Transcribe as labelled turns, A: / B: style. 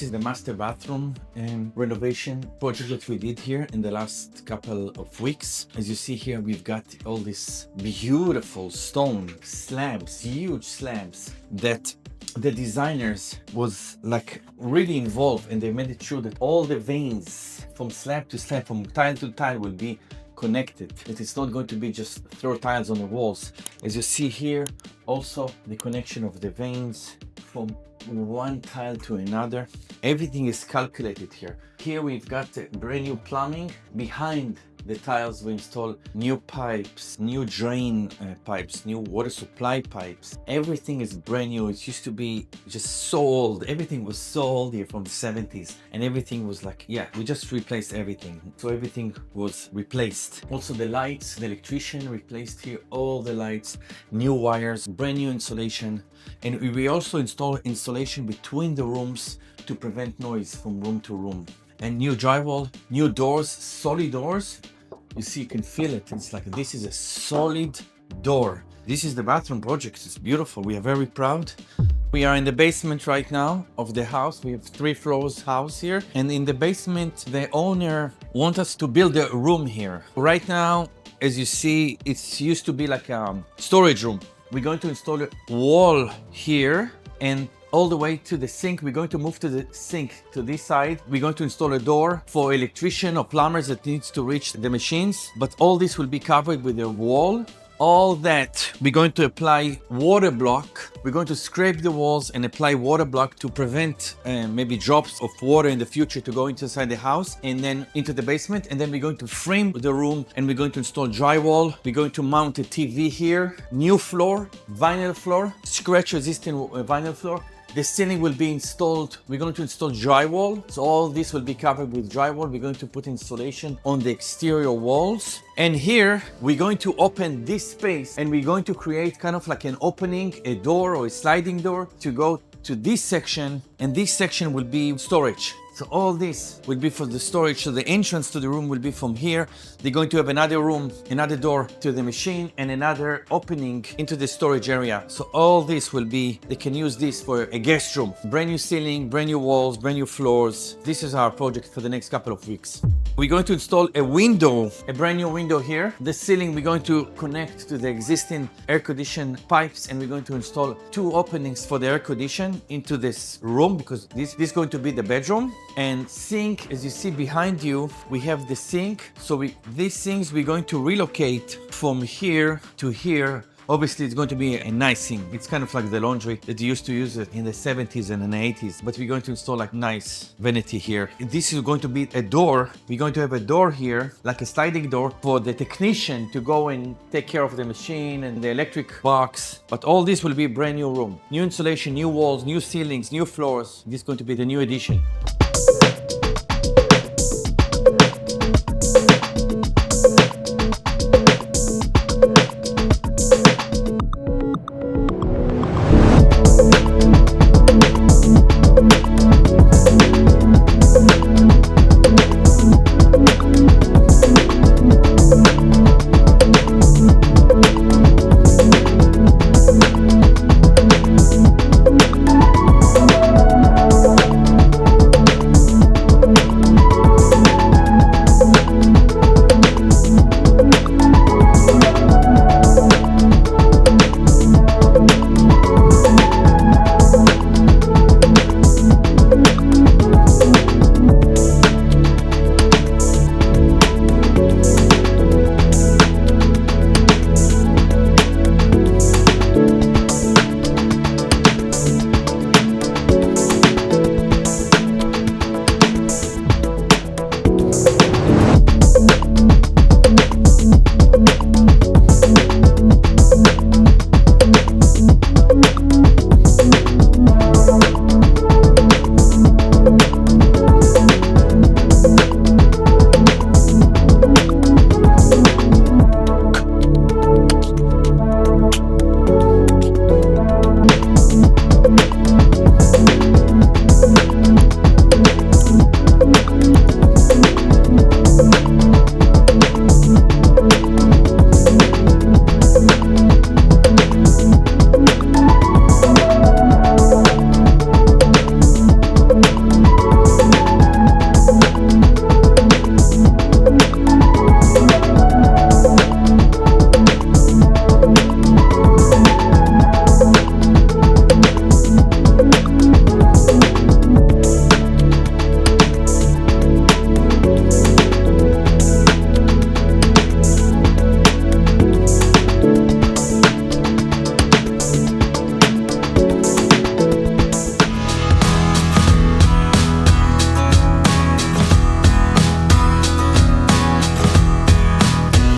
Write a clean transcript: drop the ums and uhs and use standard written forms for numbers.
A: This is the master bathroom renovation project that we did here in the last couple of weeks. As you see here, we've got all these beautiful stone slabs, huge slabs that the designers was like really involved, and they made it sure that all the veins from slab to slab, from tile to tile will be connected. That it's not going to be just throw tiles on the walls. As you see here, also the connection of the veins from one tile to another. Everything is calculated here. Here we've got brand new plumbing. Behind the tiles we install new pipes, new drain pipes, new water supply pipes. Everything is brand new. It used to be just so old. Everything was so old here from the 70s, and everything was like, yeah, we just replaced everything. So everything was replaced. Also the lights, the electrician replaced here all the lights, new wires, brand new insulation. And we also install insulation between the rooms to prevent noise from room to room. And new drywall, new doors, solid doors. You see, you can feel it. It's like, this is a solid door. This is the bathroom project. It's beautiful. We are very proud. We are in the basement right now of the house. We have 3 floors house here. And in the basement, the owner wants us to build a room here. Right now, as you see, it used to be like a storage room. We're going to install a wall here, and all the way to the sink. We're going to move to the sink to this side. We're going to install a door for electrician or plumbers that needs to reach the machines. But all this will be covered with a wall. All that, we're going to apply water block. We're going to scrape the walls and apply water block to prevent maybe drops of water in the future to go inside the house and then into the basement. And then we're going to frame the room, and we're going to install drywall. We're going to mount a TV here, new floor, vinyl floor, scratch resistant vinyl floor. The ceiling will be installed. We're going to install drywall. So all this will be covered with drywall. We're going to put insulation on the exterior walls. And here we're going to open this space, and we're going to create kind of like an opening, a door or a sliding door to go to this section. And this section will be storage. So all this will be for the storage. So the entrance to the room will be from here. They're going to have another room, another door to the machine, and another opening into the storage area. So all this will be, they can use this for a guest room. Brand new ceiling, brand new walls, brand new floors. This is our project for the next couple of weeks. We're going to install a window, a brand new window here. The ceiling we're going to connect to the existing air condition pipes, and we're going to install 2 openings for the air condition into this room, because this is going to be the bedroom. And sink, as you see behind you, we have the sink. So these things we're going to relocate from here to here. Obviously, it's going to be a nice sink. It's kind of like the laundry that you used to use it in the 70s and in the 80s. But we're going to install like nice vanity here. This is going to be a door. We're going to have a door here, like a sliding door for the technician to go and take care of the machine and the electric box. But all this will be a brand new room. New insulation, new walls, new ceilings, new floors. This is going to be the new addition.